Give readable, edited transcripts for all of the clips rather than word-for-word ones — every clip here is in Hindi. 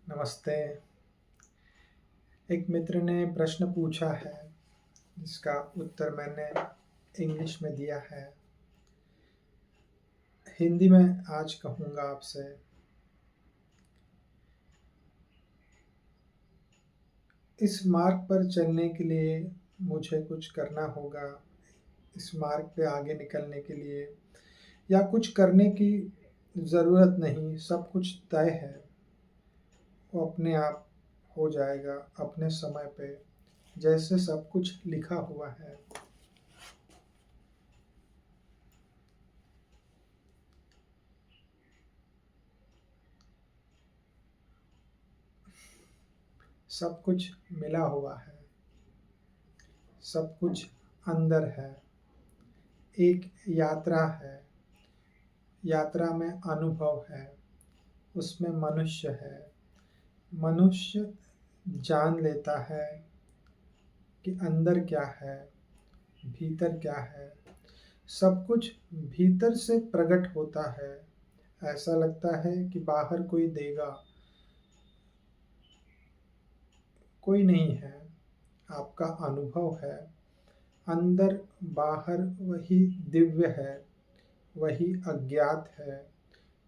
नमस्ते। एक मित्र ने प्रश्न पूछा है जिसका उत्तर मैंने इंग्लिश में दिया है। हिंदी में आज कहूँगा आपसे। इस मार्ग पर चलने के लिए मुझे कुछ करना होगा। इस मार्ग पे आगे निकलने के लिए या कुछ करने की ज़रूरत नहीं, सब कुछ तय है। वो अपने आप हो जाएगा अपने समय पे, जैसे सब कुछ लिखा हुआ है। सब कुछ मिला हुआ है, सब कुछ अंदर है। एक यात्रा है, यात्रा में अनुभव है, उसमें मनुष्य है। मनुष्य जान लेता है कि अंदर क्या है, भीतर क्या है। सब कुछ भीतर से प्रकट होता है। ऐसा लगता है कि बाहर कोई देगा, कोई नहीं है। आपका अनुभव है। अंदर बाहर वही दिव्य है, वही अज्ञात है,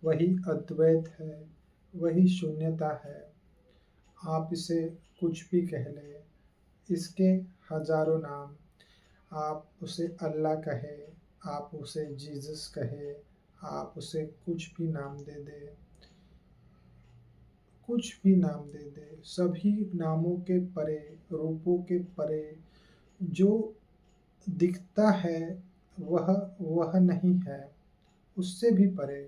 वही अद्वैत है, वही शून्यता है। आप इसे कुछ भी कह लें, इसके हजारों नाम। आप उसे अल्लाह कहे, आप उसे जीसस कहे, आप उसे कुछ भी नाम दे दे, कुछ भी नाम दे दे। सभी नामों के परे, रूपों के परे जो दिखता है वह नहीं है, उससे भी परे।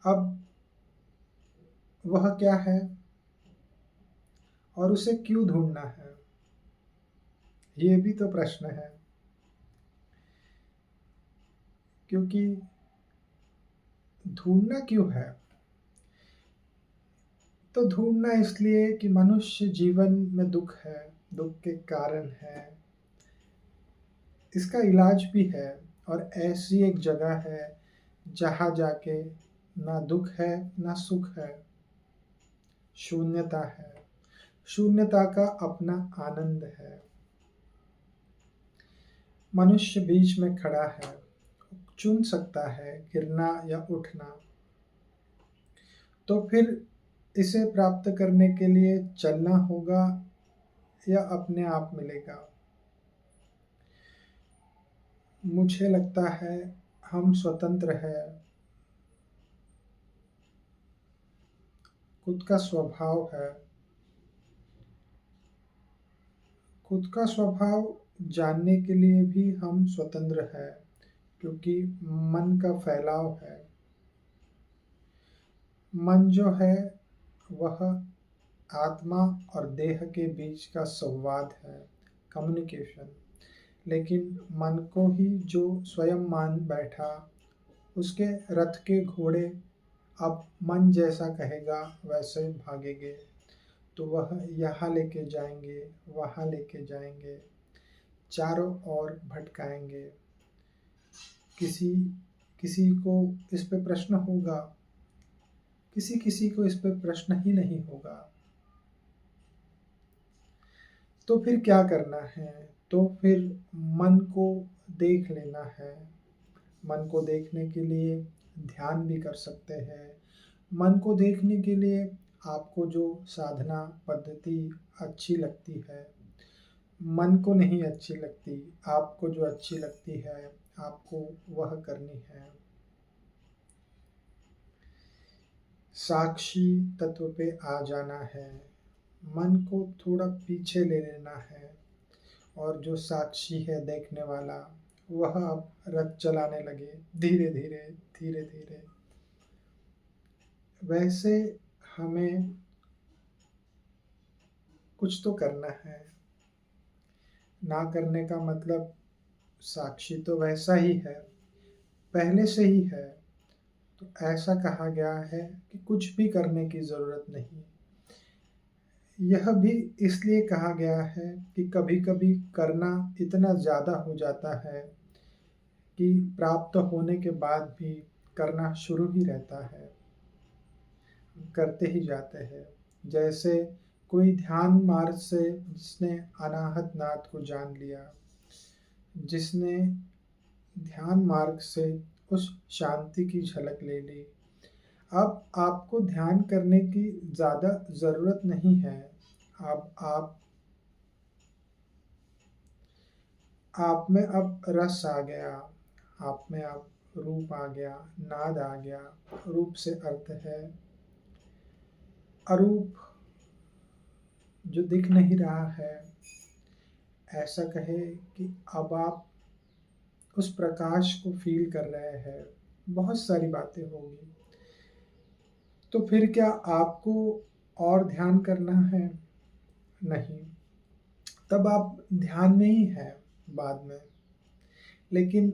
अब वह क्या है और उसे क्यों ढूंढना है, ये भी तो प्रश्न है। क्योंकि ढूंढना क्यों है? तो ढूंढना इसलिए कि मनुष्य जीवन में दुख है, दुख के कारण है, इसका इलाज भी है। और ऐसी एक जगह है जहाँ जाके ना दुख है ना सुख है, शून्यता है। शून्यता का अपना आनंद है। मनुष्य बीच में खड़ा है, चुन सकता है गिरना या उठना। तो फिर इसे प्राप्त करने के लिए चलना होगा या अपने आप मिलेगा? मुझे लगता है हम स्वतंत्र हैं। खुद का स्वभाव है। खुद का स्वभाव जानने के लिए भी हम स्वतंत्र हैं, क्योंकि मन का फैलाव है। मन जो है वह आत्मा और देह के बीच का संवाद है, कम्युनिकेशन। लेकिन मन को ही जो स्वयं मान बैठा, उसके रथ के घोड़े अब मन जैसा कहेगा वैसे भागेंगे। तो वह यहाँ लेके जाएंगे, वहाँ लेके जाएंगे, चारों ओर भटकाएंगे। किसी किसी को इस पे प्रश्न होगा, किसी किसी को इस पे प्रश्न ही नहीं होगा। तो फिर क्या करना है? तो फिर मन को देख लेना है। मन को देखने के लिए ध्यान भी कर सकते हैं। मन को देखने के लिए आपको जो साधना पद्धति अच्छी लगती है, मन को नहीं अच्छी लगती, आपको जो अच्छी लगती है आपको वह करनी है। साक्षी तत्व पे आ जाना है। मन को थोड़ा पीछे ले लेना है और जो साक्षी है देखने वाला, वह अब रथ चलाने लगे धीरे धीरे धीरे धीरे। वैसे हमें कुछ तो करना है। ना करने का मतलब साक्षी तो वैसा ही है, पहले से ही है। तो ऐसा कहा गया है कि कुछ भी करने की ज़रूरत नहीं। यह भी इसलिए कहा गया है कि कभी-कभी करना इतना ज़्यादा हो जाता है कि प्राप्त होने के बाद भी करना शुरू ही रहता है। करते ही जाते हैं। जैसे कोई ध्यान मार्ग से जिसने अनाहत नाथ को जान लिया, जिसने ध्यान मार्ग से उस शांति की झलक ले ली। अब आपको ध्यान करने की ज़्यादा ज़रूरत नहीं है। अब आप में अब रस आ गया, आप में अब रूप आ गया, नाद आ गया। रूप से अर्थ है अरूप, जो दिख नहीं रहा है। ऐसा कहे कि अब आप उस प्रकाश को फील कर रहे हैं। बहुत सारी बातें होगी। तो फिर क्या आपको और ध्यान करना है? नहीं, तब आप ध्यान में ही हैं बाद में। लेकिन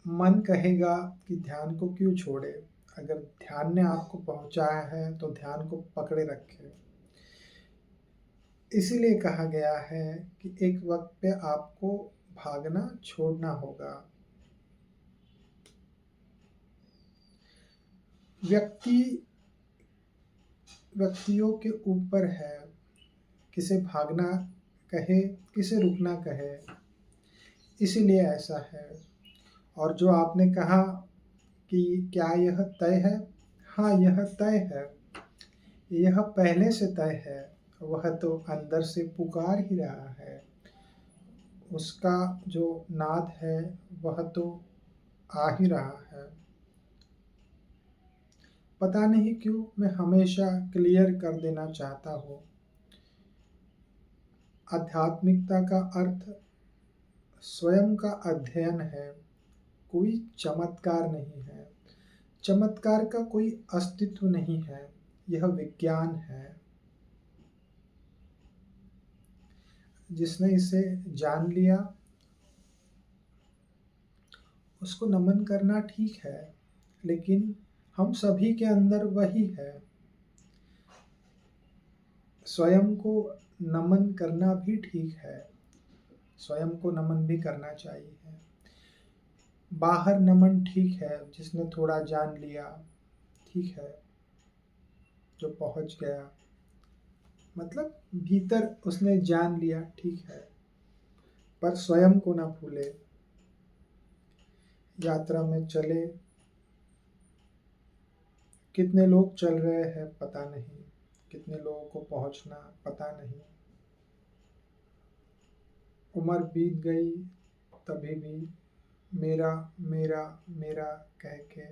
मन कहेगा कि ध्यान को क्यों छोड़े। अगर ध्यान ने आपको पहुंचाया है तो ध्यान को पकड़े रखे। इसीलिए कहा गया है कि एक वक्त पे आपको भागना छोड़ना होगा। व्यक्तियों के ऊपर है, किसे भागना कहे, किसे रुकना कहे। इसीलिए ऐसा है। और जो आपने कहा कि क्या यह तय है? हाँ, यह तय है। यह पहले से तय है। वह तो अंदर से पुकार ही रहा है। उसका जो नाद है वह तो आ ही रहा है। पता नहीं क्यों मैं हमेशा क्लियर कर देना चाहता हूँ, आध्यात्मिकता का अर्थ स्वयं का अध्ययन है, कोई चमत्कार नहीं है। चमत्कार का कोई अस्तित्व नहीं है, यह विज्ञान है। जिसने इसे जान लिया उसको नमन करना ठीक है, लेकिन हम सभी के अंदर वही है। स्वयं को नमन करना भी ठीक है, स्वयं को नमन भी करना चाहिए। बाहर नमन ठीक है, जिसने थोड़ा जान लिया ठीक है, जो पहुंच गया मतलब भीतर उसने जान लिया ठीक है, पर स्वयं को ना भूले। यात्रा में चले, कितने लोग चल रहे हैं पता नहीं, कितने लोगों को पहुंचना पता नहीं। उम्र बीत गई तभी भी मेरा मेरा मेरा कह के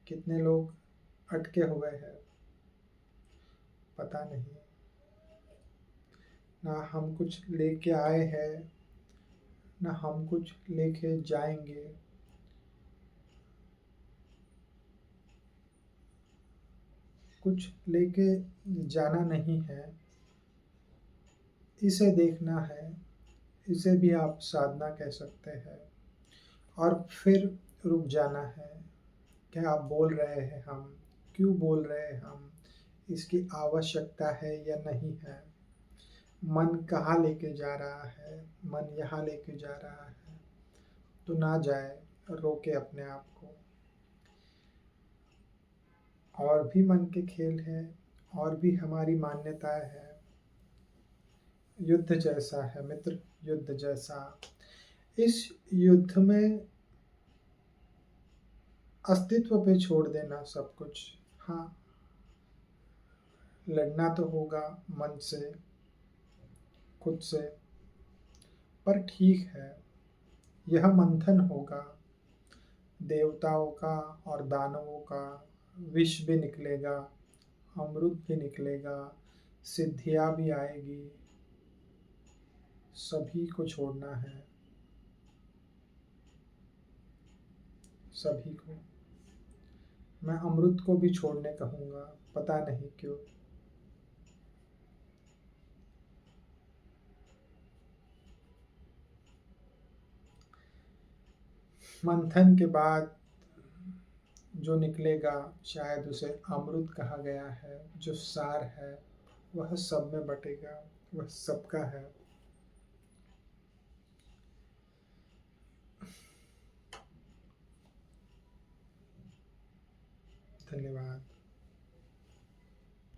कितने लोग अटके हुए हैं पता नहीं। ना हम कुछ लेके आए हैं, ना हम कुछ लेके जाएंगे। कुछ लेके जाना नहीं है, इसे देखना है। इसे भी आप साधना कह सकते हैं। और फिर रुक जाना है। क्या आप बोल रहे हैं हम, क्यों बोल रहे हैं हम, इसकी आवश्यकता है या नहीं है। मन कहाँ लेके जा रहा है, मन यहाँ लेके जा रहा है तो ना जाए, रोके अपने आप को। और भी मन के खेल है, और भी हमारी मान्यताएं है। युद्ध जैसा है मित्र, युद्ध जैसा। इस युद्ध में अस्तित्व पे छोड़ देना सब कुछ। हाँ, लड़ना तो होगा मन से, खुद से, पर ठीक है। यह मंथन होगा, देवताओं का और दानवों का। विष भी निकलेगा, अमृत भी निकलेगा, सिद्धियां भी आएगी। सभी को छोड़ना है, सभी को। मैं अमृत को भी छोड़ने कहूँगा, पता नहीं क्यों। मंथन के बाद जो निकलेगा शायद उसे अमृत कहा गया है। जो सार है वह सब में बटेगा, वह सबका है। धन्यवाद।